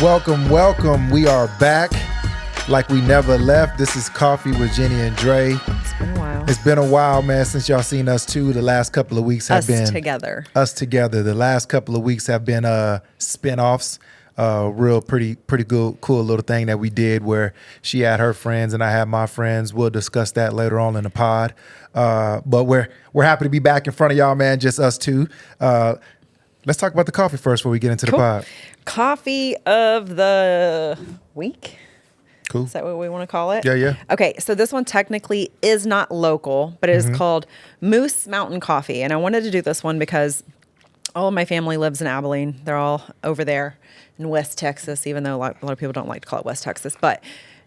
Welcome, welcome. We are back like we never left. This is Coffee with Jenni and Dre. It's been a while. It's been a while, man, since y'all seen us too. The last couple of weeks have been us together. The last couple of weeks have been spin-offs. Real pretty good, cool little thing that we did where she had her friends and I had my friends. We'll discuss that later on in the pod. But we're happy to be back in front of y'all, man. Just us two. Let's talk about the coffee first before we get into the pod. Coffee of the week. Cool. Is that what we want to call it? Yeah. Okay, so this one technically is not local, but it is called Moose Mountain Coffee. And I wanted to do this one because all of my family lives in Abilene. They're all over there in West Texas, even though a lot of people don't like to call it West Texas. But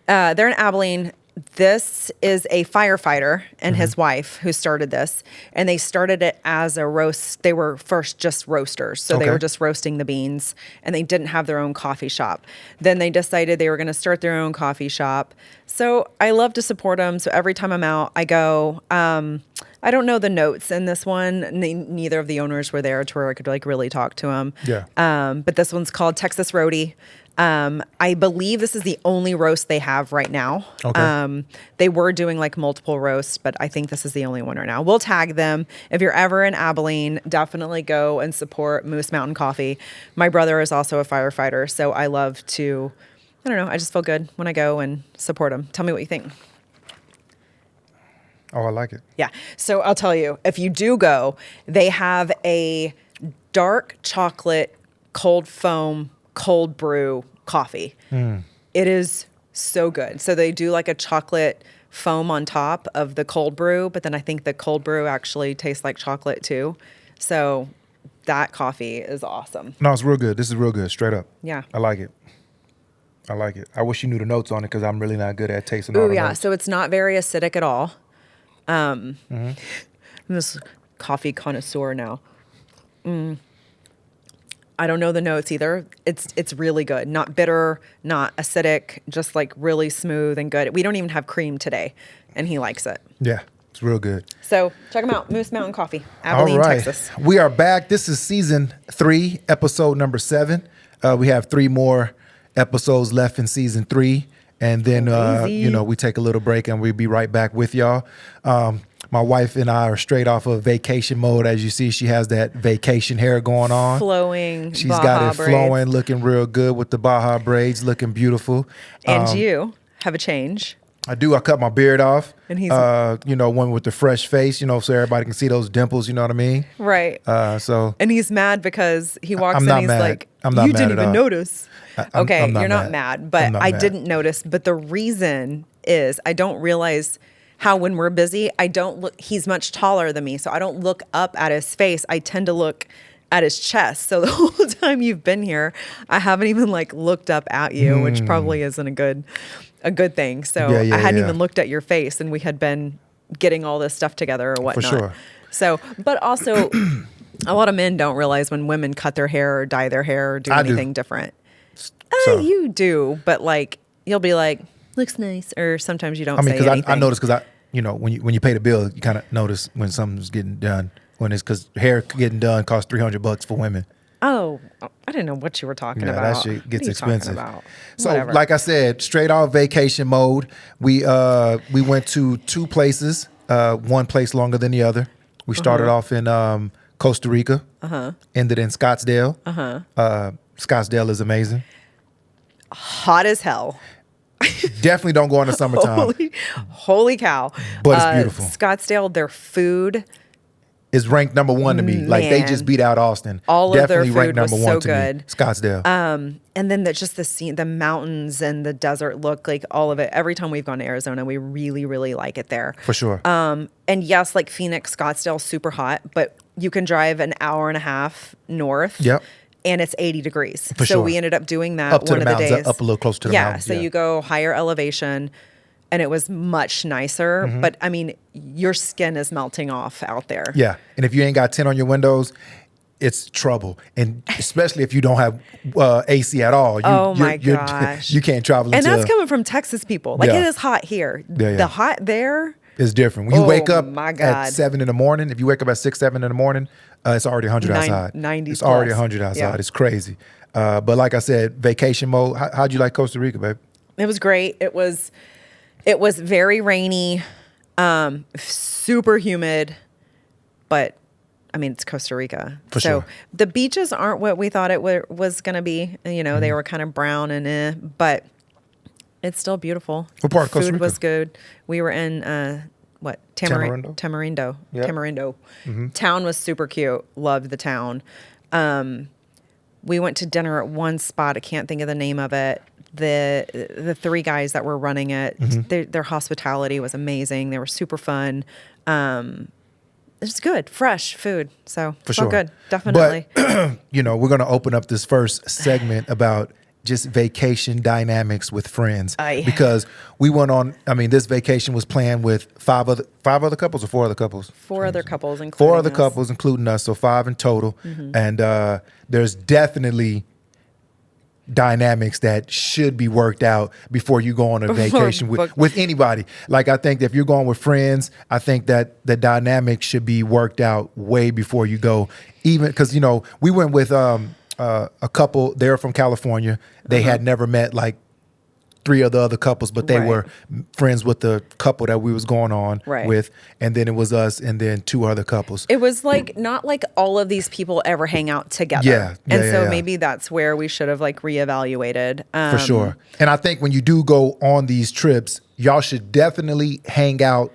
they're in Abilene. This is a firefighter and his wife who started this. And they started it as a roast. They were first just roasters. So they were just roasting the beans. And they didn't have their own coffee shop. Then they decided they were going to start their own coffee shop. So I love to support them. So every time I'm out, I go. I don't know the notes in this one. Neither of the owners were there to where I could like really talk to them. Yeah. But this one's called Texas Roadie. I believe this is the only roast they have right now. Okay. They were doing like multiple roasts, but I think this is the only one right now. We'll tag them. If you're ever in Abilene, definitely go and support Moose Mountain Coffee. My brother is also a firefighter, so I love to, I don't know, I just feel good when I go and support them. Tell me what you think. Oh, I like it. Yeah. So I'll tell you, if you do go, they have a dark chocolate, cold foam, cold brew coffee. It is so good. So they do like a chocolate foam on top of the cold brew, but then I think the cold brew actually tastes like chocolate too. So that coffee is awesome. No, it's real good. This is real good, straight up. Yeah. I like it. I wish you knew the notes on it because I'm really not good at tasting all the notes. So it's not very acidic at all. I'm this coffee connoisseur now. I don't know the notes either. It's really good. Not bitter, not acidic, just like really smooth and good. We don't even have cream today, and he likes it. Yeah, it's real good. So check them out, Moose Mountain Coffee, Abilene, Texas. We are back. This is season 3, episode number 7. We have 3 more episodes left in season 3. And then, we take a little break and we'll be right back with y'all. My wife and I are straight off of vacation mode. As you see, she has that vacation hair going on. Flowing She's Baja got it braids. flowing, looking real good with the Baja braids, looking beautiful. And you have a change. I do. I cut my beard off. And he's one with the fresh face, so everybody can see those dimples, you know what I mean? Right. And he's mad because he walks in and he's like, you didn't even notice. Okay, you're not mad, but I didn't notice. But the reason is I don't realize how when we're busy, I don't look, he's much taller than me, so I don't look up at his face. I tend to look at his chest. So the whole time you've been here, I haven't even like looked up at you, which probably isn't a good thing. So I hadn't even looked at your face, and we had been getting all this stuff together or whatnot. For sure. So, but also a lot of men don't realize when women cut their hair or dye their hair or do anything different. So. You do, but like you'll be like, looks nice, or sometimes you don't. Say anything. I notice because when you pay the bill, you kind of notice when something's getting done. When it's because hair getting done costs $300 for women. Oh, I didn't know what you were talking about. That shit gets expensive. So, whatever. like I said, straight off vacation mode. We went to 2 places. One place longer than the other. We started off in Costa Rica. Ended in Scottsdale. Scottsdale is amazing. Hot as hell. Definitely don't go in the summertime. Holy cow. But it's beautiful. Scottsdale, their food is ranked number 1 to me. Man. Like they just beat out Austin. All Definitely of their ranked food was number so 1 to good. me. Scottsdale. And then just the scene, the mountains and the desert look, like all of it. Every time we've gone to Arizona, we really, really like it there. For sure. And yes, like Phoenix, Scottsdale, super hot, but you can drive an hour and a half north. Yep. And it's 80 degrees. For so sure. we ended up doing that up to one the of the mountains, days. up a little closer to the mountains. So you go higher elevation, and it was much nicer. But I mean, your skin is melting off out there. Yeah. And if you ain't got 10 on your windows, it's trouble. And especially if you don't have AC at all. Gosh. You can't travel And that's coming from Texas people. Like, it is hot here. Yeah. The hot there is different. When you wake up at 7 in the morning, if you wake up at 6, 7 in the morning, it's already 100 outside. 90 It's plus. already 100 outside. Yeah. It's crazy. But like I said, vacation mode. How'd you like Costa Rica, babe? It was great. It was very rainy, super humid, but I mean, it's Costa Rica. For sure. The beaches aren't what we thought it was going to be. You know, they were kind of brown but it's still beautiful. What part of Costa Rica? Food was good. We were in, Tamarindo? Tamarindo. Yep. Tamarindo. Town was super cute. Loved the town. We went to dinner at one spot. I can't think of the name of it. The three guys that were running it, their hospitality was amazing. They were super fun. It's good, fresh food. So for sure, good, definitely. But we're going to open up this first segment about just vacation dynamics with friends because we went on. I mean, this vacation was planned with five other couples or four other couples. Four other couples, including us, so five in total. And there's definitely dynamics that should be worked out before you go on a vacation with anybody. Like, I think that if you're going with friends, I think that the dynamics should be worked out way before you go. Even because, we went with a couple. They're from California. They had never met like three of the other couples, but they were friends with the couple that we was going on with. And then it was us and then two other couples. It was like, not like all of these people ever hang out together. Maybe that's where we should have like reevaluated. For sure. And I think when you do go on these trips, y'all should definitely hang out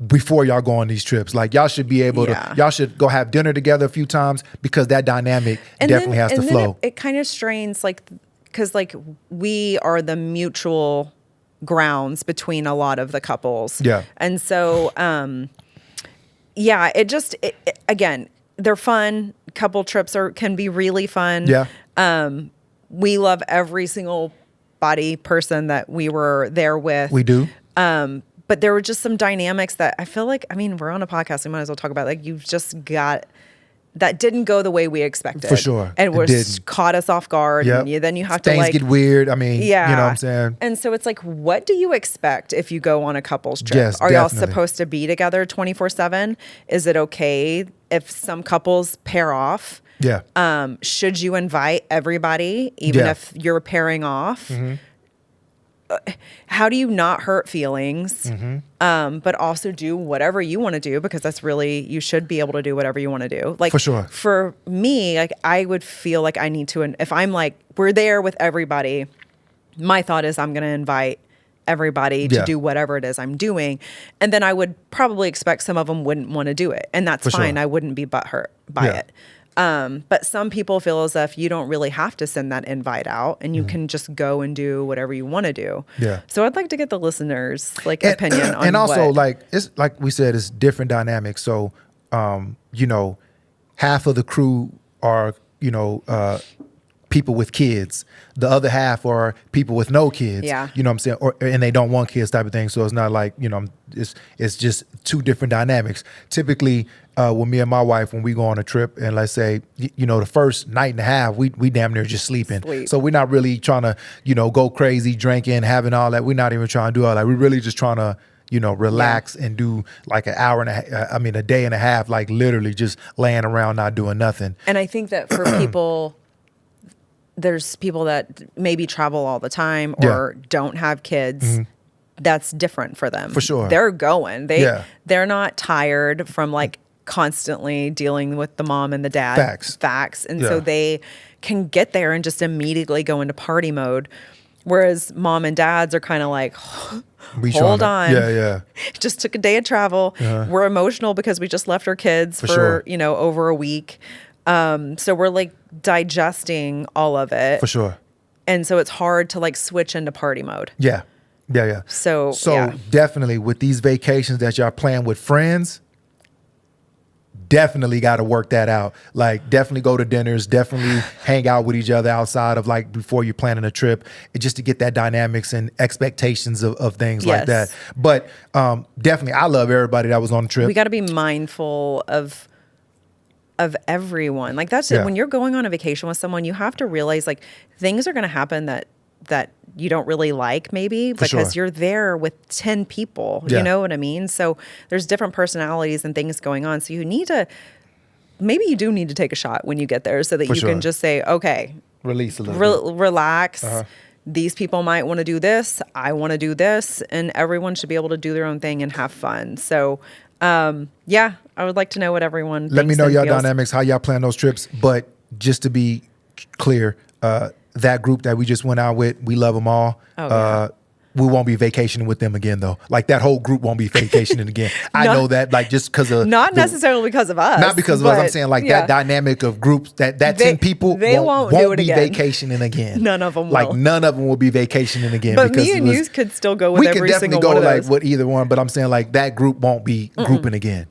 before y'all go on these trips. Like, y'all should be able to, y'all should go have dinner together a few times because that dynamic definitely has to flow. It kind of strains, like, because like we are the mutual grounds between a lot of the couples. Yeah. And so, again, they're fun. Couple trips can be really fun. Yeah. We love every single person that we were there with. We do. But there were just some dynamics that I feel like, I mean, we're on a podcast, we might as well talk about, like, you've just got, that didn't go the way we expected. For sure. And caught us off guard. Yep. And then you have Things get weird. I mean, you know what I'm saying? And so it's like, what do you expect if you go on a couple's trip? Yes, Are y'all supposed to be together 24/7? Is it okay if some couples pair off? Yeah. Should you invite everybody, even if you're pairing off? Mm-hmm. How do you not hurt feelings, but also do whatever you want to do? Because that's really, you should be able to do whatever you want to do. Like, for sure. For me, like, I would feel like I need to, if I'm like, we're there with everybody, my thought is I'm going to invite everybody to do whatever it is I'm doing. And then I would probably expect some of them wouldn't want to do it. And that's fine. Sure. I wouldn't be butthurt by it. But some people feel as if you don't really have to send that invite out and you can just go and do whatever you want to do. Yeah. So I'd like to get the listeners' opinion on and also it's like we said, it's different dynamics. So, half of the crew are, people with kids. The other half are people with no kids. Yeah. You know what I'm saying? And they don't want kids type of thing. So it's not like, it's just two different dynamics. Typically, with me and my wife, when we go on a trip and let's say, the first night and a half, we damn near just sleeping. So we're not really trying to, go crazy, drinking, having all that. We're not even trying to do all that. We're really just trying to, relax and do like an hour and a day and a half, like literally just laying around, not doing nothing. And I think that for people, there's people that maybe travel all the time or don't have kids. Mm-hmm. That's different for them. For sure. They're going. They're not tired from like constantly dealing with the mom and the dad. Facts. And so they can get there and just immediately go into party mode. Whereas mom and dads are kind of like, hold on. Yeah. Just took a day of travel. We're emotional because we just left our kids for over a week. So we're like digesting all of it. For sure. And so it's hard to like switch into party mode. Yeah. So definitely with these vacations that y'all plan with friends, definitely got to work that out. Like, definitely go to dinners, definitely hang out with each other outside of like before you're planning a trip, just to get that dynamics and expectations of things like that. But definitely, I love everybody that was on the trip. We got to be mindful of everyone. Like, that's it. When you're going on a vacation with someone, you have to realize like things are going to happen that you don't really like, maybe because you're there with 10 people, you know what I mean? So there's different personalities and things going on. So maybe you do need to take a shot when you get there so that you can just say, okay, Release a little bit. Relax. These people might want to do this. I want to do this. And everyone should be able to do their own thing and have fun. So, yeah, I would like to know what everyone Let me know y'all feels. dynamics, how y'all plan those trips. But just to be clear, that group that we just went out with, we love them all. We won't be vacationing with them again, though. Like, that whole group won't be vacationing again. I know that, like, just because of... Not necessarily because of us. Not because of us. I'm saying, like, that dynamic of groups, that 10 people won't be vacationing again. None of them will. Like, none of them will be vacationing again. But me and you could still go with every single one of those. We could definitely go, like, with either one. But I'm saying, like, that group won't be grouping again.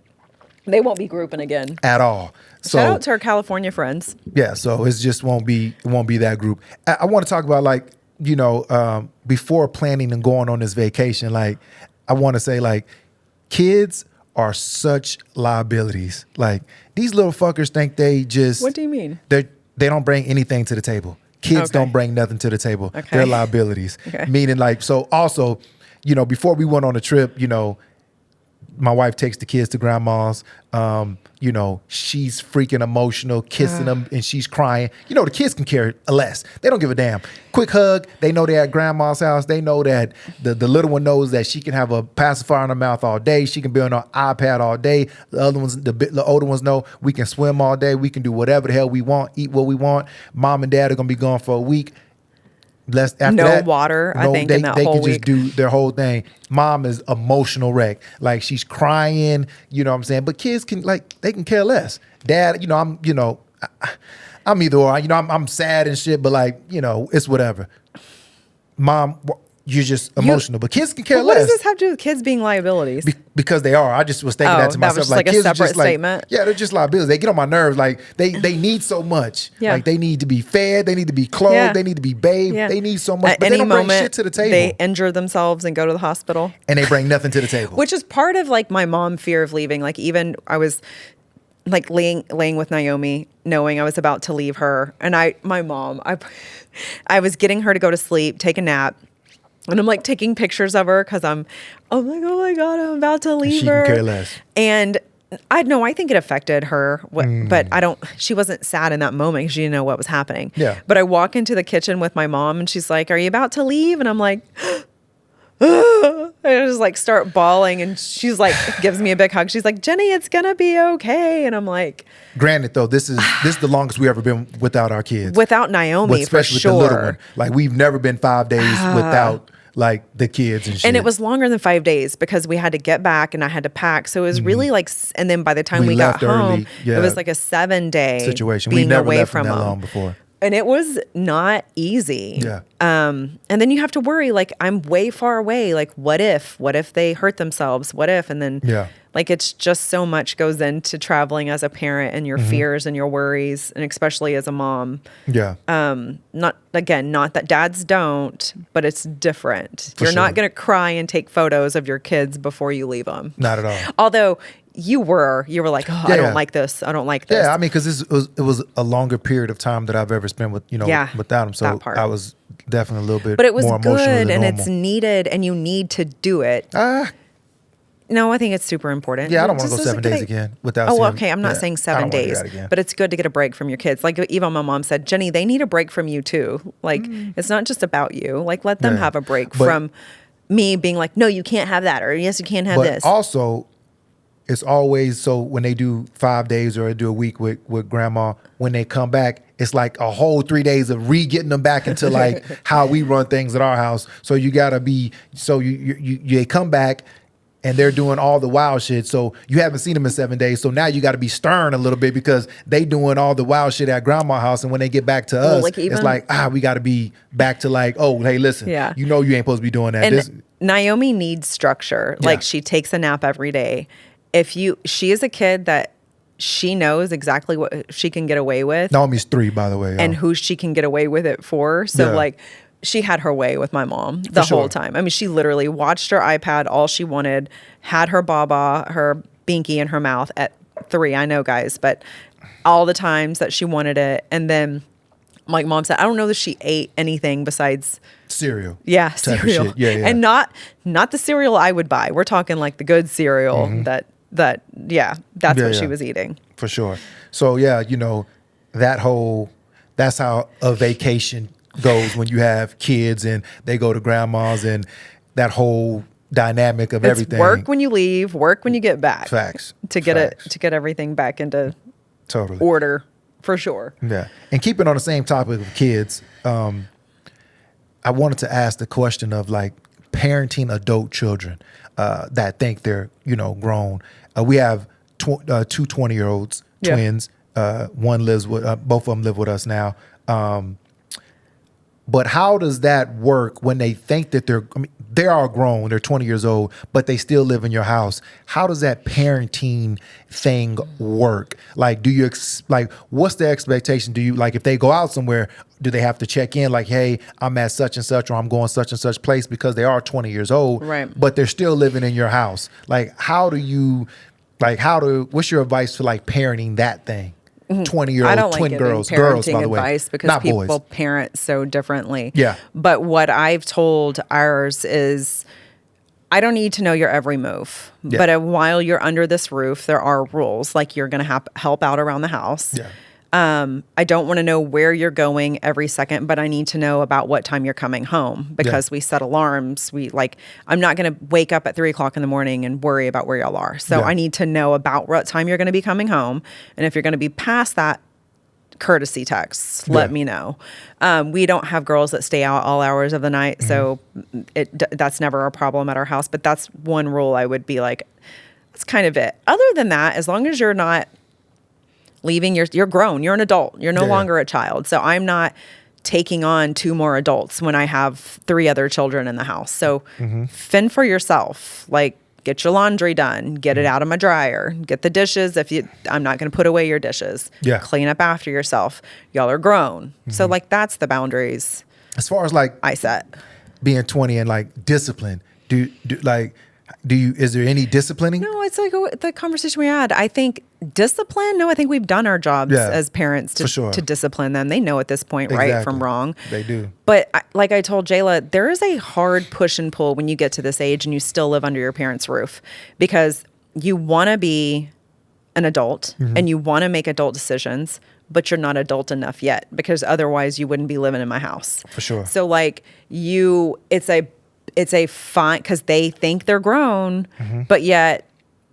They won't be grouping again. At all. So, shout out to our California friends. Yeah, so it just won't be that group. I want to talk about, like, you know, before planning and going on this vacation, like, I want to say, like, kids are such liabilities. Like, these little fuckers think they just... What do you mean? They don't bring anything to the table. Kids don't bring nothing to the table. They're liabilities. Meaning, like, so also, you know, before we went on a trip, you know, my wife takes the kids to grandma's. You know, she's freaking emotional, kissing them, and she's crying. You know, the kids can care less. They don't give a damn. Quick hug. They know they're at grandma's house. They know that the little one knows that she can have a pacifier in her mouth all day. She can be on her iPad all day. The other ones, the older ones know we can swim all day. We can do whatever the hell we want, eat what we want. Mom and dad are going to be gone for a week. No water, I think, in that whole week. They can just do their whole thing. Mom is emotional wreck. Like, she's crying, you know what I'm saying? But kids can, like, they can care less. Dad, you know, I'm either or. You know, I'm sad and shit, but, like, you know, it's whatever. Mom, you're just emotional. But kids can care less. What does this have to do with kids being liabilities? Because they are. I just was thinking that to myself. That was just like a separate statement. Yeah, they're just liabilities. They get on my nerves. Like, they need so much. Yeah. Like, they need to be fed. They need to be clothed. Yeah. They need to be bathed. Yeah. They need so much. But they don't bring shit to the table. They injure themselves and go to the hospital. And they bring nothing to the table. Which is part of, like, my mom fear of leaving. Like, even I was, like, laying with Naomi, knowing I was about to leave her. And I was getting her to go to sleep, take a nap. And I'm, like, taking pictures of her because I'm like, oh my God, I'm about to leave her. She can care less. And I think it affected her, but she wasn't sad in that moment because she didn't know what was happening. Yeah. But I walk into the kitchen with my mom and she's like, are you about to leave? And I'm like, I just, like, start bawling, and she's like, gives me a big hug. She's like, Jenni, it's gonna be okay. And I'm like, granted, though, this is the longest we ever been without our kids. Without Naomi, especially for sure. With the little one. Like, we've never been 5 days without, like, the kids and shit. And it was longer than 5 days because we had to get back and I had to pack. So it was really like, and then by the time we got home, it was like a 7-day situation. Being we never away left from that them. long before. And it was not easy. Yeah. And then you have to worry, like, I'm way far away. Like, what if they hurt themselves? What if? And then, like, it's just so much goes into traveling as a parent and your fears and your worries, and especially as a mom. Yeah. Not that dads don't, but it's different. You're not going to cry and take photos of your kids before you leave them. Not at all. Although you were like, I don't like this. I don't like this. Yeah, I mean, because it was a longer period of time that I've ever spent with, without him. So I was definitely a little bit more emotional than normal. But it was good, and it's needed, and you need to do it. No, I think it's super important. Yeah, I don't want to go 7 days again without seeing him. Okay, I'm not saying 7 days, but it's good to get a break from your kids. Like, even my mom said, Jenni, they need a break from you too. Like, it's not just about you. Like, let them have a break from me being like, no, you can't have that, or yes, you can't have this. But also, it's always, so when they do 5 days or they do a week with grandma, when they come back, it's like a whole 3 days of getting them back into, like, how we run things at our house. So you gotta be, so you come back and they're doing all the wild shit. So you haven't seen them in 7 days. So now you got to be stern a little bit because they doing all the wild shit at grandma's house. And when they get back to us, it's like, we got to be back to, like, oh, hey, listen, you know you ain't supposed to be doing that. And Naomi needs structure. Like, she takes a nap every day. She is a kid that she knows exactly what she can get away with. Naomi's 3, by the way. And who she can get away with it for. So, like, she had her way with my mom the whole time. I mean, she literally watched her iPad all she wanted, had her baba, her binky in her mouth at 3. I know, guys, but all the times that she wanted it. And then, like mom said, I don't know that she ate anything besides cereal. Yeah, cereal. Yeah. And not the cereal I would buy. We're talking like the good cereal that's what she was eating. For sure. So, that whole that's how a vacation goes when you have kids and they go to grandma's and that whole dynamic of everything. Work when you leave, work when you get back. Facts. To get everything back into order, for sure. Yeah. And keeping on the same topic of kids, I wanted to ask the question of like parenting adult children that think they're, grown. We have two 20-year-olds, twins. One lives with, both of them live with us now. But how does that work when they think that they are grown, they're 20 years old, but they still live in your house? How does that parenting thing work? Like, what's the expectation? Do you, like, if they go out somewhere, do they have to check in like, hey, I'm at such and such, or I'm going such and such place, because they are 20 years old, right, but they're still living in your house? Like, what's your advice for like parenting that thing? 20-year-old twin girls, by the way, advice because not people boys. Parent so differently. Yeah. But what I've told ours is, I don't need to know your every move. Yeah. But while you're under this roof, there are rules. Like, you're going to help out around the house. Yeah. I don't want to know where you're going every second, but I need to know about what time you're coming home, because we set alarms. I'm not going to wake up at 3:00 in the morning and worry about where y'all are. So I need to know about what time you're going to be coming home. And if you're going to be past that, courtesy texts, let me know. We don't have girls that stay out all hours of the night. So that's never a problem at our house. But that's one rule I would be like, that's kind of it. Other than that, as long as you're not leaving, you're grown, you're an adult, you're no longer a child. So I'm not taking on 2 more adults when I have 3 other children in the house. So fend for yourself. Like, get your laundry done, get it out of my dryer, get the dishes. I'm not going to put away your dishes. Yeah. Clean up after yourself. Y'all are grown. So like, that's the boundaries. As far as like I set being 20 and like discipline, is there any disciplining? No, it's like the conversation we had. I think discipline. No, I think we've done our jobs as parents to discipline them. They know at this point, right from wrong. They do. But like I told Jayla, there is a hard push and pull when you get to this age and you still live under your parents' roof, because you want to be an adult and you want to make adult decisions, but you're not adult enough yet, because otherwise you wouldn't be living in my house. For sure. So like it's a fine, because they think they're grown, but yet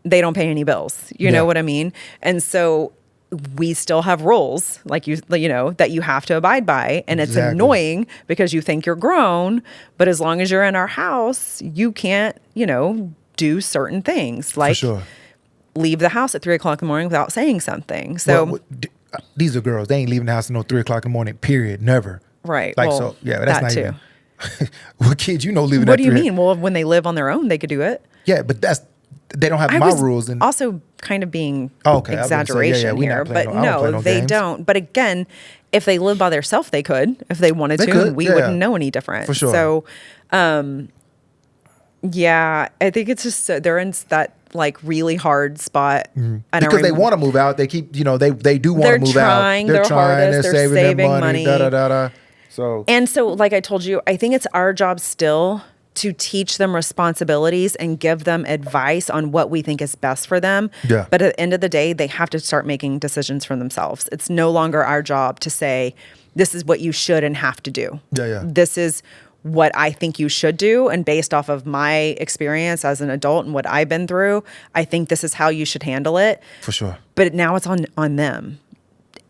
they don't pay any bills. You know what I mean? And so we still have rules, like that you have to abide by. And it's annoying because you think you're grown, but as long as you're in our house, you can't, do certain things. Like leave the house at 3:00 in the morning without saying something. So these are girls. They ain't leaving the house until 3:00 in the morning, period. Never. Right. Like, that's that not too. Even. Well, kids, leaving. What do you mean? Well, when they live on their own, they could do it. Yeah, but they don't have my rules. And also kind of being exaggeration here, but no, they don't. But again, if they live by themselves, they could, if they wanted to, and we wouldn't know any different. For sure. So, I think it's just they're in that like really hard spot. Because they want to move out. They keep, they do want to move out. They're trying their hardest. They're saving money. So, like I told you, I think it's our job still to teach them responsibilities and give them advice on what we think is best for them. Yeah. But at the end of the day, they have to start making decisions for themselves. It's no longer our job to say, this is what you should and have to do. This is what I think you should do. And based off of my experience as an adult and what I've been through, I think this is how you should handle it. For sure. But now it's on them.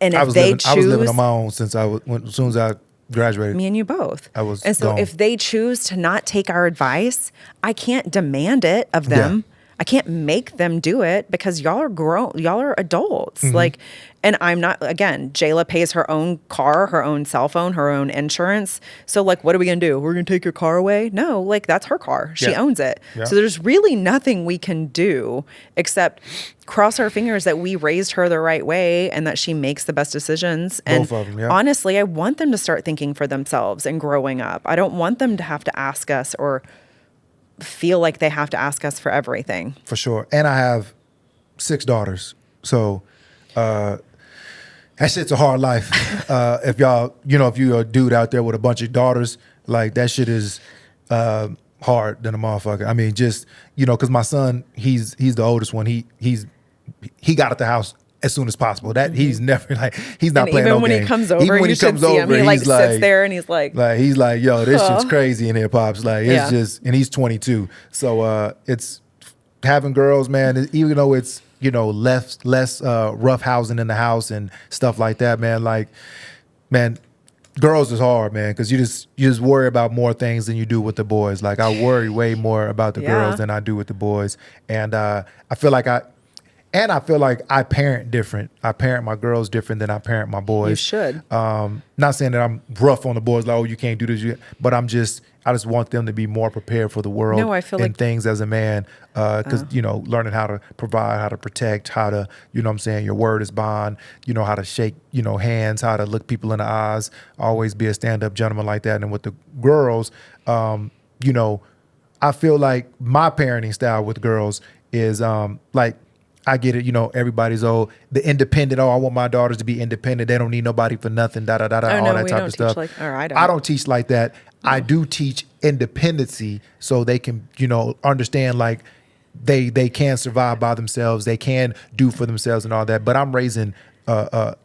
And if I was living on my own as soon as I graduated. Me and you both. And so gone. If they choose to not take our advice, I can't demand it of them. I can't make them do it, because y'all are grown. Y'all are adults. And I'm not, again, Jayla pays her own car, her own cell phone, her own insurance. So what are we going to do? We're going to take your car away? No, that's her car. She owns it. Yeah. So there's really nothing we can do except cross our fingers that we raised her the right way and that she makes the best decisions. And both of them, honestly, I want them to start thinking for themselves and growing up. I don't want them to have to ask us or feel like they have to ask us for everything. For sure. And I have 6 daughters. So that shit's a hard life. If y'all, if you're a dude out there with a bunch of daughters, like that shit is hard than a motherfucker. I mean, just, because my son, he's the oldest one. He got at the house as soon as possible. That he's never like, he's not and playing no even when game. he comes over, even when you he comes should see over, him. He like he's like, sits there and he's like, yo, this shit's crazy in here, Pops. Like, it's just, and he's 22. So it's having girls, man, even though it's, you know, less rough housing in the house and stuff like that, man, like, man, girls is hard, man, because you just worry about more things than you do with the boys. Like, I worry way more about the girls than I do with the boys. And I feel like I parent different. I parent my girls different than I parent my boys. You should. Not saying that I'm rough on the boys, like, oh, you can't do this, but I just want them to be more prepared for the world and things as a man. Because, you know, learning how to provide, how to protect, how to, you know what I'm saying, your word is bond, you know, how to shake, you know, hands, how to look people in the eyes, always be a stand-up gentleman like that. And with the girls, you know, I feel like my parenting style with girls is like, I get it, you know, everybody's the independent, I want my daughters to be independent. They don't need nobody for nothing, all that type of stuff. I don't teach like that. No. I do teach independency so they can, you know, understand like they can survive by themselves. They can do for themselves and all that. But I'm raising how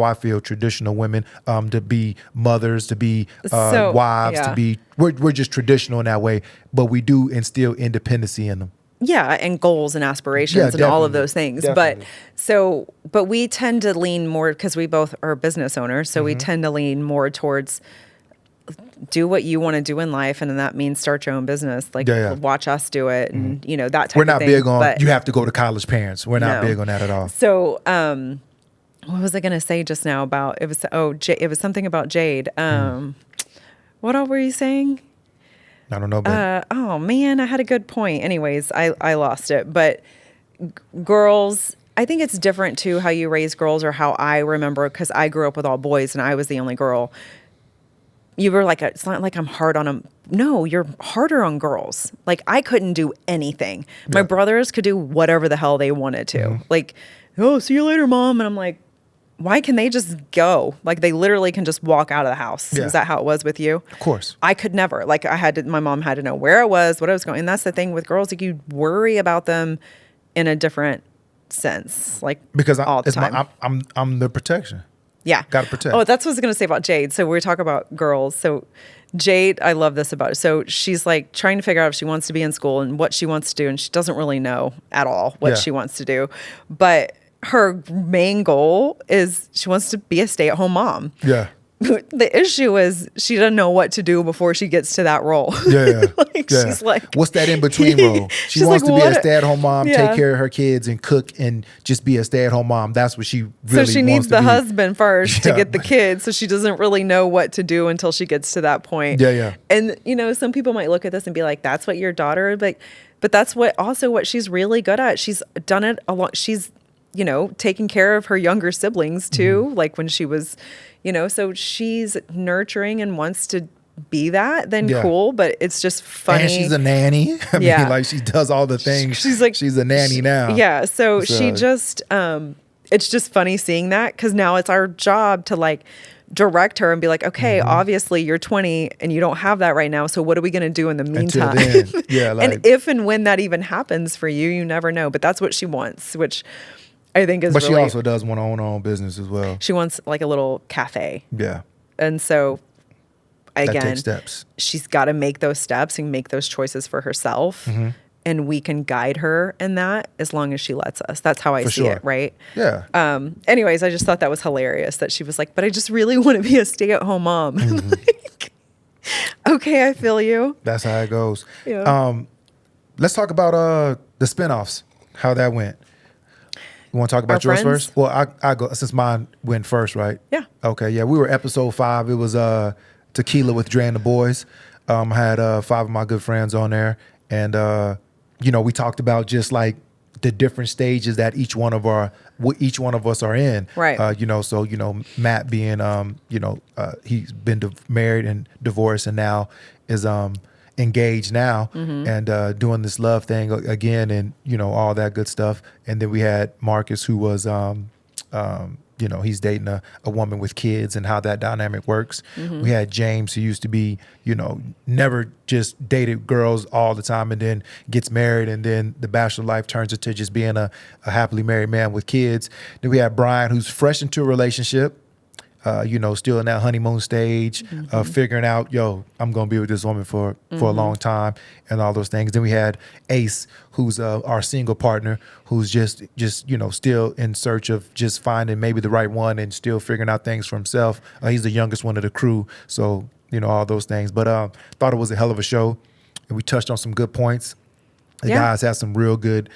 I feel traditional women to be mothers, to be wives, to be, we're just traditional in that way, but we do instill independency in them. Yeah, and goals and aspirations and all of those things. Definitely. But we tend to lean more, because we both are business owners, so we tend to lean more towards do what you want to do in life, and then that means start your own business. Like, watch us do it, and you know, that type of thing. We're not big on you have to go to college parents. We're not big on that at all. So, what was I going to say just now about it was something about Jade. What all were you saying? I don't know. But oh man, I had a good point. Anyways, I lost it. But girls, I think it's different too how you raise girls, or how I remember, because I grew up with all boys and I was the only girl. You were like, it's not like I'm hard on them. No, you're harder on girls. Like, I couldn't do anything. My brothers could do whatever the hell they wanted to. Like, oh, see you later, Mom. And I'm like, why can they just go? Like, they literally can just walk out of the house. Is that how it was with you? Of course. I could never. Like, my mom had to know where I was, what I was going. And that's the thing with girls. Like, you worry about them in a different sense. Like, because all the time. I'm the protection. Yeah. Got to protect. Oh, that's what I was going to say about Jade. So we talk about girls. So Jade, I love this about her. So she's like trying to figure out if she wants to be in school and what she wants to do. And she doesn't really know at all what she wants to do. But her main goal is she wants to be a stay-at-home mom. Yeah. The issue is she doesn't know what to do before she gets to that role. She's like, what's that in between role? She wants to be a stay-at-home mom, take care of her kids, and cook, and just be a stay-at-home mom. That's what she really wants to be. So she needs the husband first to get the kids. So she doesn't really know what to do until she gets to that point. And you know, some people might look at this and be like, "That's what your daughter," but that's what she's really good at. She's done it a lot. She's, you know, taking care of her younger siblings too, like when she was, you know, so she's nurturing and wants to be that, then cool, but it's just funny. And she's a nanny. I mean, like, she does all the things. She's a nanny now. Yeah, so she just, it's just funny seeing that, because now it's our job to like direct her and be like, okay, obviously you're 20 and you don't have that right now, so what are we going to do in the meantime? And if and when that even happens for you, you never know, but that's what she wants, which I think is. But she also does want to own her own business as well. She wants like a little cafe. Yeah. And so, again, that takes steps. She's got to make those steps and make those choices for herself. And we can guide her in that as long as she lets us. That's how I see it, right? Yeah. Anyways, I just thought that was hilarious that she was like, but I just really want to be a stay-at-home mom. Like, okay, I feel you. That's how it goes. Yeah. Let's talk about the spinoffs, how that went. You want to talk about yours first? Well, I go, since mine went first, right? Yeah. Okay, yeah. We were episode 5. It was Tequila with Dre and the boys. I had 5 of my good friends on there. And, you know, we talked about just like the different stages that each one of us are in. Right. You know, so, you know, Matt being, you know, he's been married and divorced and now is engaged now and doing this love thing again, and you know, all that good stuff. And then we had Marcus, who was you he's dating a woman with kids and how that dynamic works. We had James, who used to be, never just dated girls all the time and then gets married, and then the bachelor life turns into just being a happily married man with kids. Then we had Brian, who's fresh into a relationship, still in that honeymoon stage, figuring out, I'm going to be with this woman for a long time and all those things. Then we had Ace, who's our single partner, who's just still in search of just finding maybe the right one and still figuring out things for himself. He's the youngest one of the crew. So, all those things. But thought it was a hell of a show. And we touched on some good points. The guys had some real good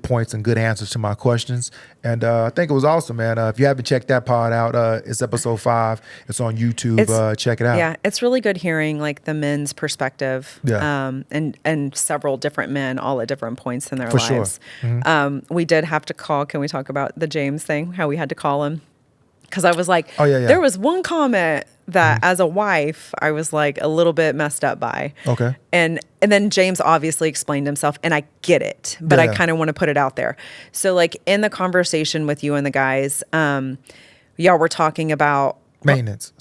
points and good answers to my questions. And I think it was awesome, man. If you haven't checked that pod out, it's episode 5. It's on YouTube. Check it out. Yeah, it's really good hearing like the men's perspective and several different men all at different points in their lives. Sure. We did have to call. Can we talk about the James thing, how we had to call him? Because I was like, there was one comment that as a wife, I was like a little bit messed up by. Okay. And then James obviously explained himself, and I get it, but I kind of want to put it out there. So like in the conversation with you and the guys, y'all were talking about maintenance,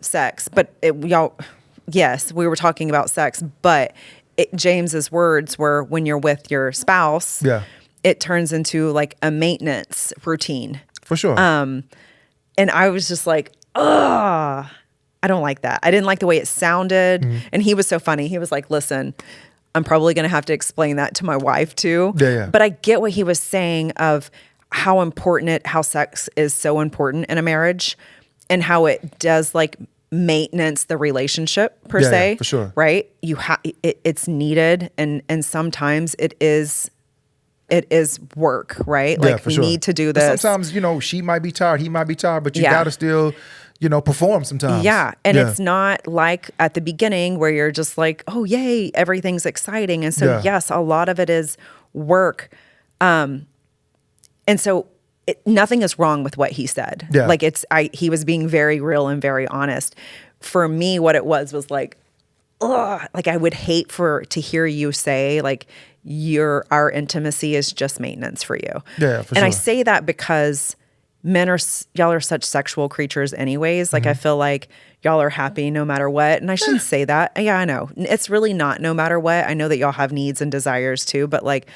sex, but yes, we were talking about sex, but James's words were, when you're with your spouse, it turns into like a maintenance routine. For sure. And I was just like, I don't like that. I didn't like the way it sounded. And he was so funny. He was like, listen, I'm probably going to have to explain that to my wife too. But I get what he was saying of how sex is so important in a marriage and how it does like maintenance the relationship per se. Yeah, for sure. Right? It's needed. And sometimes it is work, right? Like we need to do this. Sometimes, she might be tired, he might be tired, but you got to still, perform sometimes. Yeah. And it's not like at the beginning where you're just like, oh, yay, everything's exciting. And so, yes, a lot of it is work. And so nothing is wrong with what he said. Yeah. Like he was being very real and very honest. For me, what it was like, like I would hate to hear you say like, our intimacy is just maintenance for you. Yeah, for sure. And I say that because y'all are such sexual creatures anyways. Like I feel like y'all are happy no matter what. And I shouldn't say that. Yeah, I know. It's really not no matter what. I know that y'all have needs and desires too, but like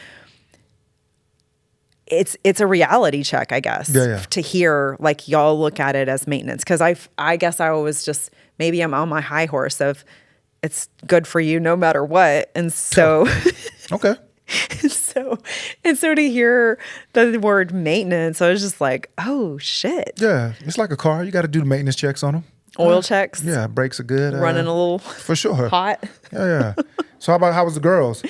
it's a reality check, I guess, to hear like y'all look at it as maintenance. Cause I guess I was just, maybe I'm on my high horse of it's good for you no matter what. And so... Okay. So to hear the word maintenance, I was just like, oh shit. Yeah, it's like a car. You got to do the maintenance checks on them. Oil checks. Yeah, brakes are good. Running a little for sure hot. Yeah. So how was the girls?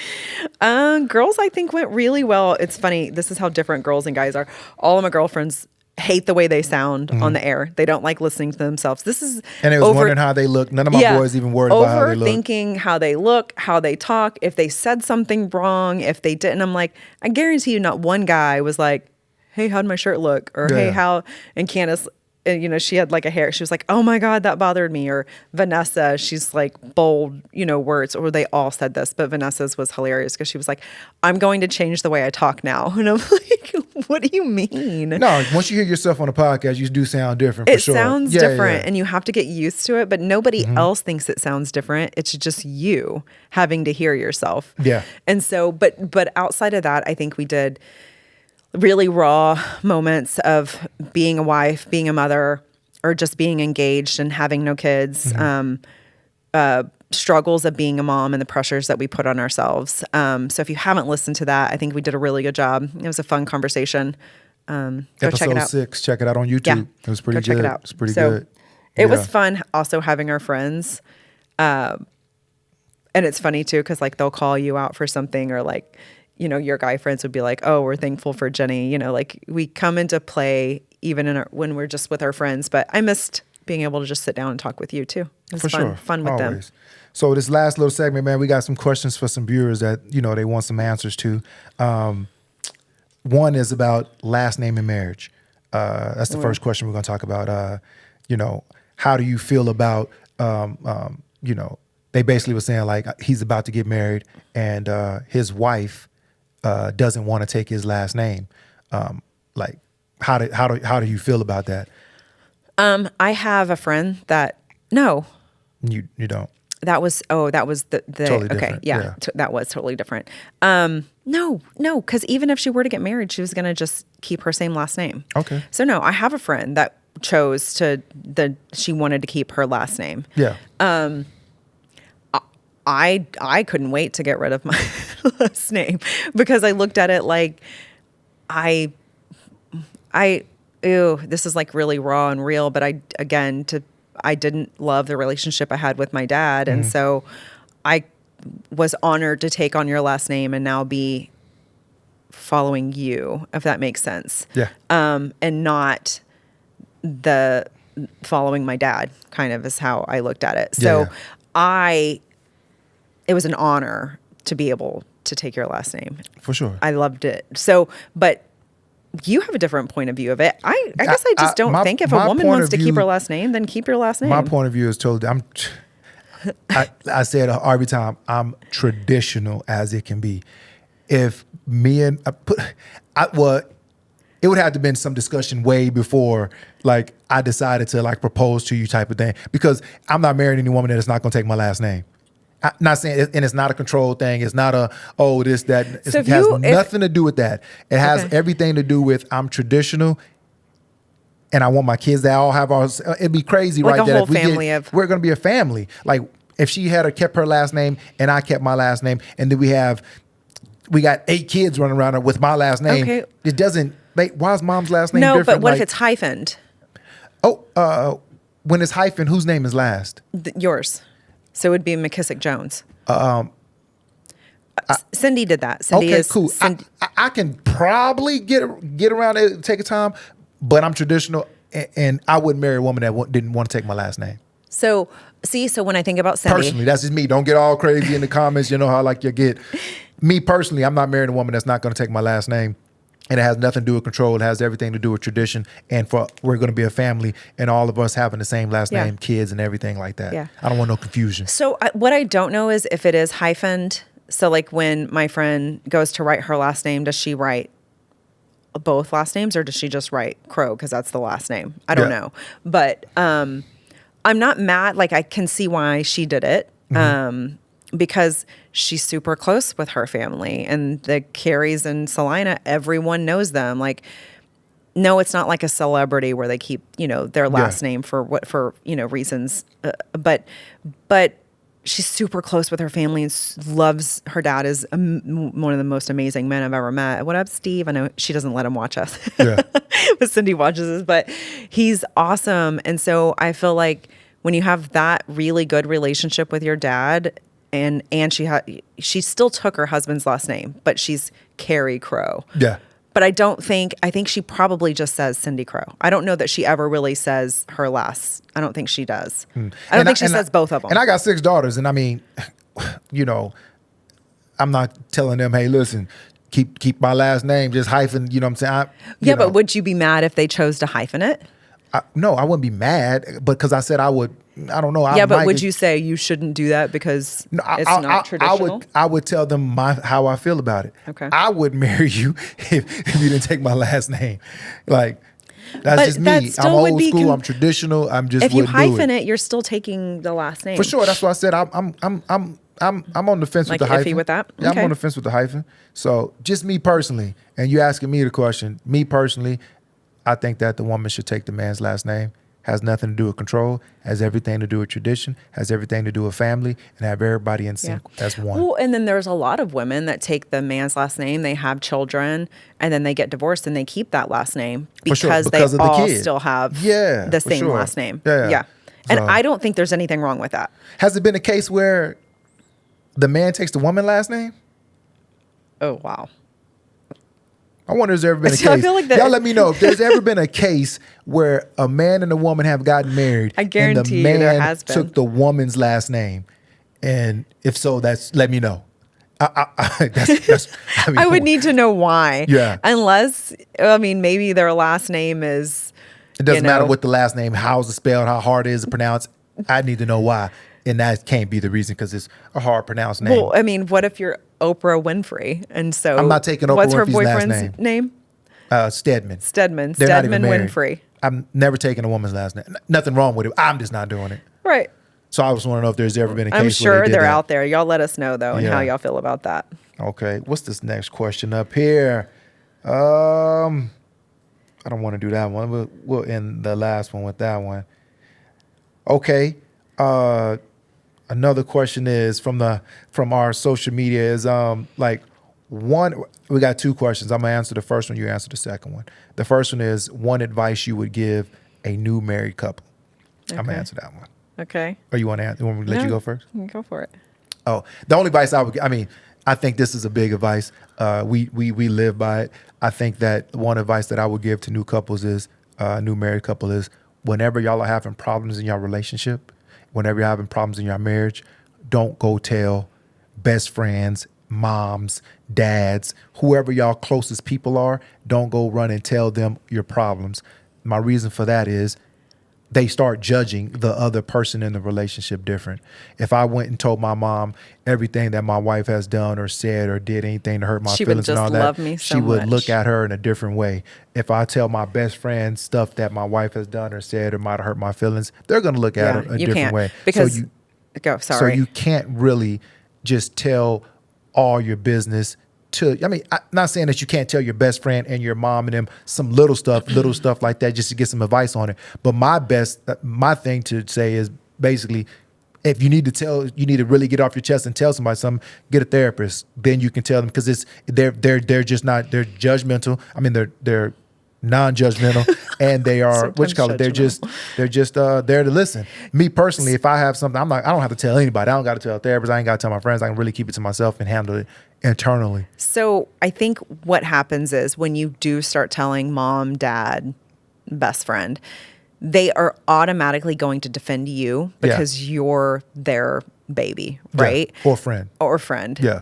Girls I think went really well. It's funny. This is how different girls and guys are. All of my girlfriends hate the way they sound on the air. They don't like listening to themselves. And they was wondering how they look. None of my boys even worried about how they look. Overthinking how they look, how they talk, if they said something wrong, if they didn't. I'm like, I guarantee you not one guy was like, hey, how'd my shirt look? Or hey, how? And Candace, she had like a hair. She was like, oh my God, that bothered me. Or Vanessa, she's like bold, words. Or they all said this, but Vanessa's was hilarious because she was like, I'm going to change the way I talk now. And I'm like, what do you mean? No, once you hear yourself on a podcast, you do sound different. For sure. It sounds different and you have to get used to it, but nobody else thinks it sounds different. It's just you having to hear yourself. Yeah. And so, but outside of that, I think we did really raw moments of being a wife, being a mother, or just being engaged and having no kids, struggles of being a mom and the pressures that we put on ourselves. So if you haven't listened to that, I think we did a really good job. It was a fun conversation. Go check it out. 6, check it out on YouTube. Yeah. It was pretty good. Check it out. It's pretty good. It was fun also having our friends. And it's funny too, because like they'll call you out for something or like, your guy friends would be like, oh, we're thankful for Jenni. Like we come into play even when we're just with our friends. But I missed being able to just sit down and talk with you too. It was fun with them. So this last little segment, man, we got some questions for some viewers that, they want some answers to. One is about last name in marriage. That's the first question we're going to talk about. How do you feel about, they basically were saying like he's about to get married and his wife doesn't want to take his last name. Like, How do you feel about that? I have a friend that no. You don't. That was the totally okay, different. yeah. That was totally different. No, because even if she were to get married, she was going to just keep her same last name. Okay. So no, I have a friend that chose she wanted to keep her last name. Yeah. I couldn't wait to get rid of my last name because I looked at it like ew, this is like really raw and real, but I didn't love the relationship I had with my dad. And so I was honored to take on your last name and now be following you, if that makes sense. Yeah. And not the following my dad kind of is how I looked at it. So it was an honor to be able to take your last name. For sure. I loved it. So, but you have a different point of view of it. I guess I just don't think if a woman wants to keep her last name, then keep your last name. My point of view is totally, I say it every time, I'm traditional as it can be. If me and, it would have to been some discussion way before like I decided to like propose to you type of thing, because I'm not marrying any woman that is not going to take my last name. I'm not saying, and it's not a control thing. It's not this, that. It has nothing to do with that. It has everything to do with I'm traditional, and I want my kids to all have ours. It'd be crazy, like right? A whole family we're going to be a family. Like if she had kept her last name and I kept my last name, and then we got 8 kids running around with my last name. Okay. It doesn't. Why is mom's last name different? No, but what if it's hyphened? When it's hyphen, whose name is last? Yours. So it would be McKissick Jones. Cindy did that. Cindy is cool. I can probably get around it, take a time, but I'm traditional, and I wouldn't marry a woman that didn't want to take my last name. So when I think about Cindy, personally, that's just me. Don't get all crazy in the comments. You know how like you get. Me personally, I'm not marrying a woman that's not going to take my last name. And it has nothing to do with control. It has everything to do with tradition. And we're going to be a family, and all of us having the same last name, kids and everything like that. Yeah. I don't want no confusion. So what I don't know is if it is hyphened. So like when my friend goes to write her last name, does she write both last names or does she just write Crow because that's the last name? I don't know. But I'm not mad. Like I can see why she did it. Because she's super close with her family, and the Carries and Salina, everyone knows them. Like, no, it's not like a celebrity where they keep, their last name for reasons. But she's super close with her family and loves her dad is one of the most amazing men I've ever met. What up, Steve? I know she doesn't let him watch us, but Cindy watches us, but he's awesome. And so I feel like when you have that really good relationship with your dad, and she still took her husband's last name, but she's Carrie Crow. Yeah. But I think she probably just says Cindy Crow. I don't know that she ever really says her last. I don't think she does. I don't think she says both of them. And I got 6 daughters, and I mean, I'm not telling them, hey, listen, keep my last name, just hyphen, you know what I'm saying? But would you be mad if they chose to hyphen it? No, I wouldn't be mad, because I said I would. I don't know. But would you say you shouldn't do that because it's not traditional? I would tell them how I feel about it. Okay. I would marry you if you didn't take my last name. Like, that's just me. I'm old school. I'm traditional. I'm just. If you hyphen it, you're still taking the last name. For sure. That's why I said I'm on the fence with the hyphen. Iffy with that? Yeah, okay. I'm on the fence with the hyphen. So just me personally, and you asking me the question. Me personally, I think that the woman should take the man's last name. Has nothing to do with control, has everything to do with tradition, has everything to do with family, and have everybody in sync as one. Well, and then there's a lot of women that take the man's last name, they have children, and then they get divorced and they keep that last name because they all still have the same last name. Yeah. And so, I don't think there's anything wrong with that. Has it been a case where the man takes the woman's last name? Oh, wow. I wonder if there's ever been a case. I feel like y'all let me know if there's ever been a case where a man and a woman have gotten married. I guarantee and the man there has been. Took the woman's last name, and if so, let me know. I would need to know why. Yeah. Unless maybe their last name is. It doesn't matter what the last name, how's it spelled, how hard it is to pronounce. I need to know why, and that can't be the reason because it's a hard pronounced name. Well, what if you're Oprah Winfrey, and so I'm not taking Oprah Winfrey's last name. What's her boyfriend's name? Stedman. Stedman Winfrey. I'm never taking a woman's last name. Nothing wrong with it. I'm just not doing it. Right. So I just want to know if there's ever been a case I'm sure where they did they're that. out there. Y'all let us know, though, and how y'all feel about that. Okay. What's this next question up here? I don't want to do that one. We'll end the last one with that one. Okay. Another question is from our social media is we got two questions. I'm gonna answer the first one, you answer the second one. The first one is one advice you would give a new married couple. Okay. I'm gonna answer that one. Okay. Or you want me to let you go first? Go for it. Oh, the only advice I think this is a big advice. We live by it. I think that one advice that I would give to new couples is, new married couple is, whenever y'all are having problems in your relationship, whenever you're having problems in your marriage, don't go tell best friends, moms, dads, whoever y'all closest people are, don't go run and tell them your problems. My reason for that is they start judging the other person in the relationship different. If I went and told my mom everything that my wife has done or said or did anything to hurt my feelings and all that, she would look at her in a different way. If I tell my best friend stuff that my wife has done or said or might have hurt my feelings, they're going to look at her a different way. Because, so you can't really just tell all your business I'm not saying that you can't tell your best friend and your mom and them some little stuff like that just to get some advice on it. But my thing to say is basically, if you need to really get off your chest and tell somebody something, get a therapist. Then you can tell them, because they're judgmental. I mean, they're non-judgmental, and they are they're just there to listen. Me personally, if I have something, I don't have to tell anybody. I don't got to tell a therapist. I ain't got to tell my friends. I can really keep it to myself and handle it internally. So I think what happens is when you do start telling mom, dad, best friend, they are automatically going to defend you because you're their baby, right? Yeah. Or friend. Yeah.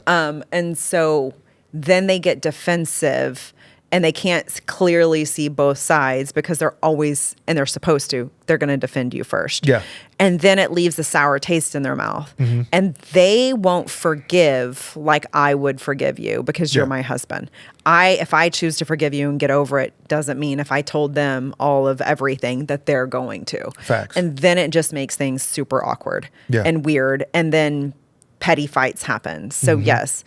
And so then they get defensive and they can't clearly see both sides because they're always, and they're supposed to, they're going to defend you first. Yeah. And then it leaves a sour taste in their mouth. Mm-hmm. And they won't forgive like I would forgive you because you're my husband. If I choose to forgive you and get over it, doesn't mean if I told them all of everything that they're going to. Facts. And then it just makes things super awkward and weird. And then petty fights happen. So yes,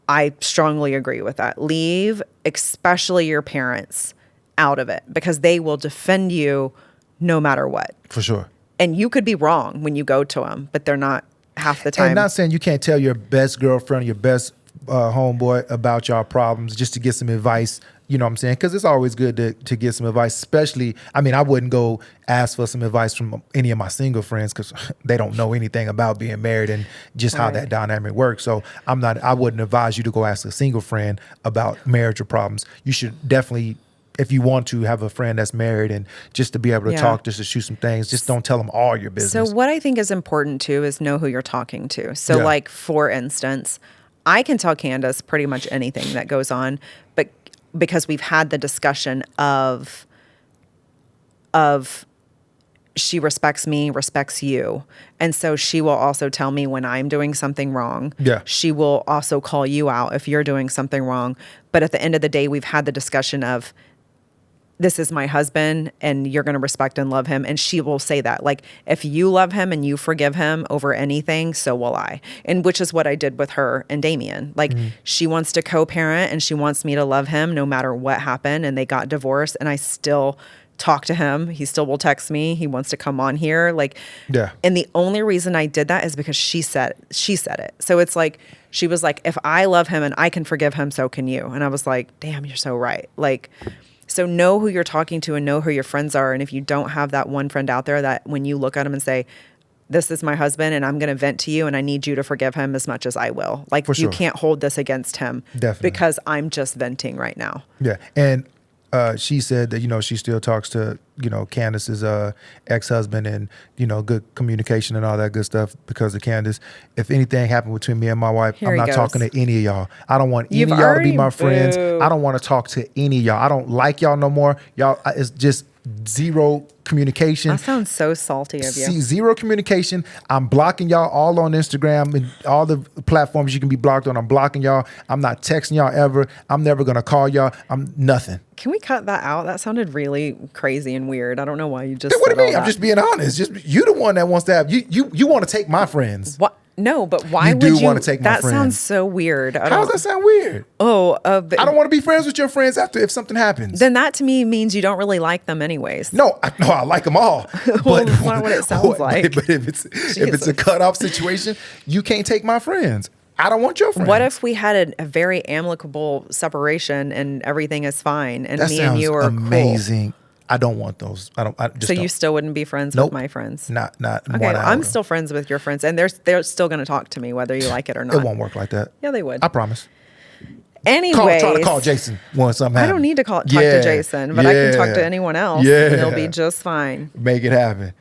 I strongly agree with that. Leave, especially your parents, out of it because they will defend you no matter what. For sure. And you could be wrong when you go to them, but they're not half the time. And not saying you can't tell your best girlfriend, your best homeboy about y'all problems just to get some advice. You know what I'm saying? Because it's always good to get some advice, especially, I wouldn't go ask for some advice from any of my single friends because they don't know anything about being married and just how that dynamic works. So I wouldn't advise you to go ask a single friend about marital problems. You should definitely, if you want to, have a friend that's married and just to be able to talk, just to shoot some things, just don't tell them all your business. So what I think is important too is know who you're talking to. So like, for instance, I can tell Candace pretty much anything that goes on, but because we've had the discussion of she respects me, respects you. And so she will also tell me when I'm doing something wrong. Yeah. She will also call you out if you're doing something wrong. But at the end of the day, we've had the discussion of, this is my husband and you're going to respect and love him. And she will say that, like, if you love him and you forgive him over anything, so will I. And which is what I did with her and Damien. Like, she wants to co-parent and she wants me to love him no matter what happened. And they got divorced and I still talk to him. He still will text me. He wants to come on here. Like, and the only reason I did that is because she said it. So it's like, she was like, if I love him and I can forgive him, so can you. And I was like, damn, you're so right. Like, so know who you're talking to and know who your friends are. And if you don't have that one friend out there that when you look at him and say, this is my husband and I'm going to vent to you and I need you to forgive him as much as I will. Like, you can't hold this against him because I'm just venting right now. Yeah. And she said that, she still talks to, Candace's ex-husband and, good communication and all that good stuff because of Candace. If anything happened between me and my wife, I'm not talking to any of y'all. I don't want any of y'all to be my friends. I don't want to talk to any of y'all. I don't like y'all no more. Y'all, it's just, zero communication. That sounds so salty of you. See, zero communication. I'm blocking y'all all on Instagram and all the platforms you can be blocked on. I'm blocking y'all. I'm not texting y'all ever. I'm never going to call y'all. I'm nothing. Can we cut that out? That sounded really crazy and weird. I don't know why you just What do you mean? that. I'm just being honest. Just you the one that wants to have, you want to take my friends. What? No, but why you would do you want to take my that friends. Sounds so weird. How does that sound weird? I don't want to be friends with your friends after if something happens. Then that to me means you don't really like them anyways. No, I like them all. Well, that's not what it sounds like. But if it's a cutoff situation, you can't take my friends. I don't want your friends. What if we had a very amicable separation and everything is fine and that me and you are amazing. Cool? I don't want those. So you still wouldn't be friends with my friends? Not okay, I'm still friends with your friends, and they're still going to talk to me whether you like it or not. It won't work like that. Yeah, they would. I promise. Anyways, try to call Jason when something happens. I don't need to talk to Jason, but I can talk to anyone else, and it'll be just fine. Make it happen.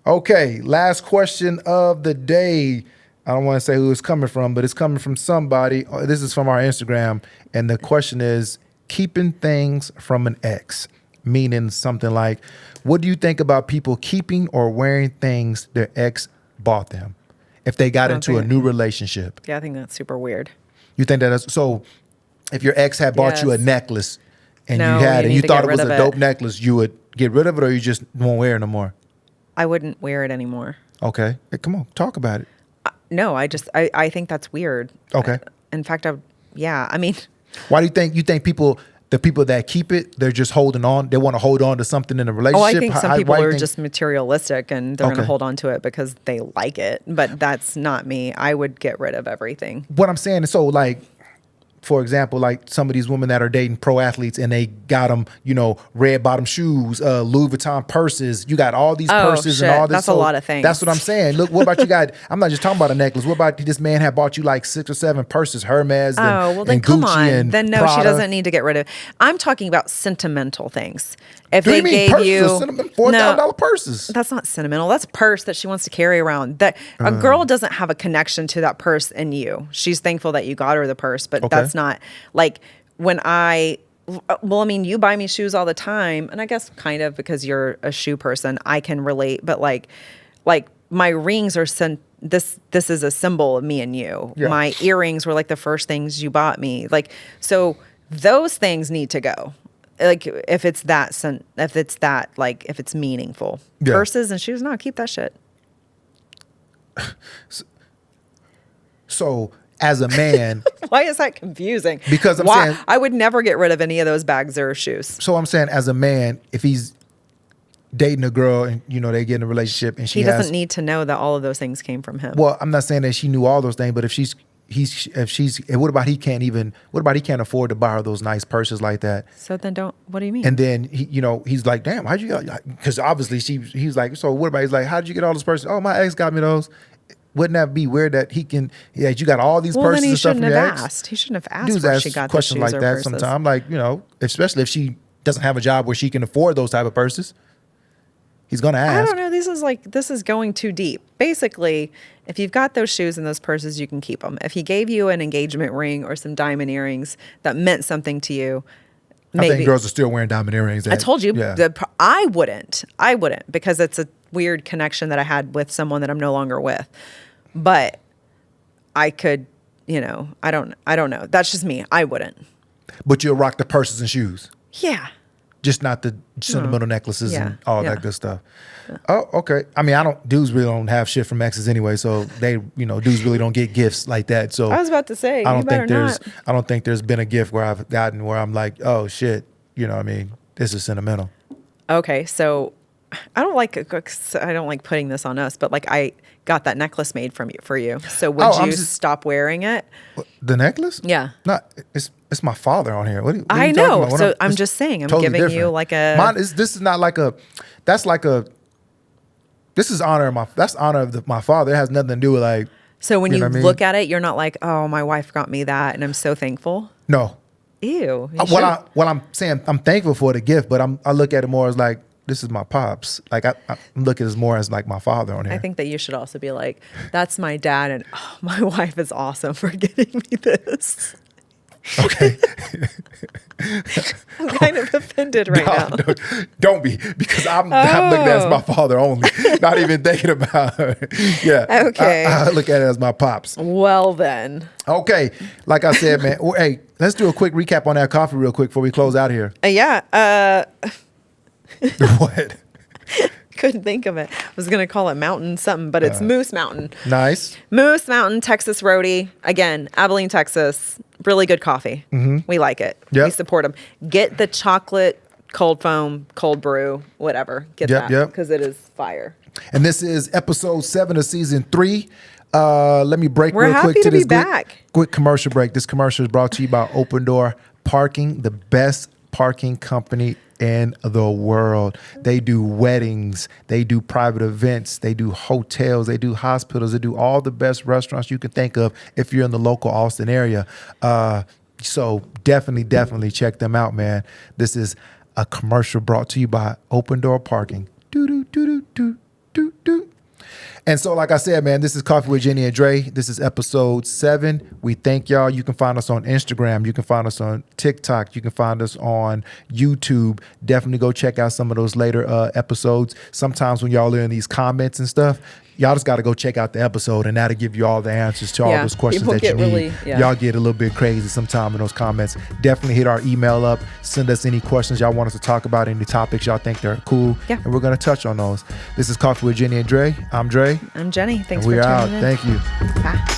Okay, last question of the day. I don't want to say who it's coming from, but it's coming from somebody. This is from our Instagram, and the question is, keeping things from an ex. Meaning something like, what do you think about people keeping or wearing things their ex bought them if they got into a new relationship? Yeah, I think that's super weird. You think so if your ex had bought you a necklace and you thought it was a dope necklace, you would get rid of it, or you just won't wear it no more? I wouldn't wear it anymore. Okay. Hey, come on, talk about it. No, I think that's weird. Okay. In fact, I mean. Why do you think the people that keep it, they're just holding on. They want to hold on to something in a relationship. Oh, I think some people are just materialistic and they're going to hold on to it because they like it. But that's not me. I would get rid of everything. What I'm saying is, so like, for example, like some of these women that are dating pro athletes and they got them, red bottom shoes, Louis Vuitton purses. You got all these purses and all this. That's a lot of things. That's what I'm saying. Look, what about you got? I'm not just talking about a necklace. What about this man had bought you like 6 or 7 purses, Hermes and come Gucci on. and Then no, Prada. she doesn't need to get rid of it. I'm talking about sentimental things. If Do you they mean gave purses you $4,000 purses. That's not sentimental. That's a purse that she wants to carry around. That a girl doesn't have a connection to that purse in you. She's thankful that you got her the purse, but that's not like when you buy me shoes all the time, and I guess kind of because you're a shoe person, I can relate, but like my rings are this is a symbol of me and you. Yeah. My earrings were like the first things you bought me. Like, so those things need to go. Like if it's meaningful. Yeah. Purses and shoes, no, keep that shit. So as a man, why is that confusing? Because I'm saying I would never get rid of any of those bags or shoes. So I'm saying, as a man, if he's dating a girl and they get in a relationship and he doesn't need to know that all of those things came from him. Well, I'm not saying that she knew all those things, but what about he can't afford to buy her those nice purses like that? So then what do you mean? And then he's like, damn, how'd you get, because obviously he's like, so what about, he's like, how'd you get all those purses? Oh, my ex got me those. Wouldn't that be weird that you got all these purses and stuff from your ex? He shouldn't have asked where she got the shoes like or that purses. sometimes, like, especially if she doesn't have a job where she can afford those type of purses. He's going to ask. I don't know. This is going too deep. Basically, if you've got those shoes and those purses, you can keep them. If he gave you an engagement ring or some diamond earrings that meant something to you, maybe. I think girls are still wearing diamond earrings. I told you. Yeah. I wouldn't because it's a weird connection that I had with someone that I'm no longer with. But I could, I don't know. That's just me. I wouldn't. But you'll rock the purses and shoes. Yeah. Just not the sentimental necklaces and all that good stuff. Yeah. Oh, okay. I mean, dudes really don't have shit from exes anyway, so they, dudes really don't get gifts like that. So I was about to say, I don't think there's been a gift where I've gotten where I'm like, oh shit, this is sentimental. Okay, so I don't like putting this on us, but like I got that necklace made for you. So would you stop wearing it? The necklace? Yeah. No, it's my father on here. What I know. So I'm just saying, I'm totally giving different. You like a. Mine is. This is not like a. That's like a. This is honor of my father. It has nothing to do with like. So when you look at it, you're not like, oh, my wife got me that, and I'm so thankful. No. Ew. What I'm saying, I'm thankful for the gift, but I look at it more as like, this is my pops. Like I look at it more as like my father on here. I think that you should also be like, that's my dad, and my wife is awesome for getting me this. Okay. I'm kind of offended right now. Don't be, because I'm looking at it as my father only, not even thinking about it. Yeah. Okay. I look at it as my pops. Well then. Okay. Like I said, man, hey, let's do a quick recap on that coffee real quick before we close out here. Yeah. What? Couldn't think of it. I was going to call it Mountain something, but it's Moose Mountain. Nice. Moose Mountain, Texas Roadie. Again, Abilene, Texas. Really good coffee. Mm-hmm. We like it. Yep. We support them. Get the chocolate, cold foam, cold brew, whatever. Get that because it is fire. And this is episode 7 of season 3. Let me break We're real quick to to this be back. quick commercial break. This commercial is brought to you by Open Door Parking, the best parking company in the world. They do weddings, they do private events, they do hotels, they do hospitals, they do all the best restaurants you can think of if you're in the local Austin area. So definitely check them out, man. This is a commercial brought to you by Open Door Parking. And so, like I said, man, this is Coffee with Jenni and Dre. This is episode 7. We thank y'all. You can find us on Instagram. You can find us on TikTok. You can find us on YouTube. Definitely go check out some of those later episodes. Sometimes when y'all are in these comments and stuff, y'all just got to go check out the episode, and that'll give you all the answers to all those questions that you need. Y'all get a little bit crazy sometime in those comments. Definitely hit our email up. Send us any questions y'all want us to talk about, any topics y'all think they're cool, and we're going to touch on those. This is Coffee with Jenni and Dre. I'm Dre. I'm Jenni. Thanks for tuning in. We're out. Thank you. Bye.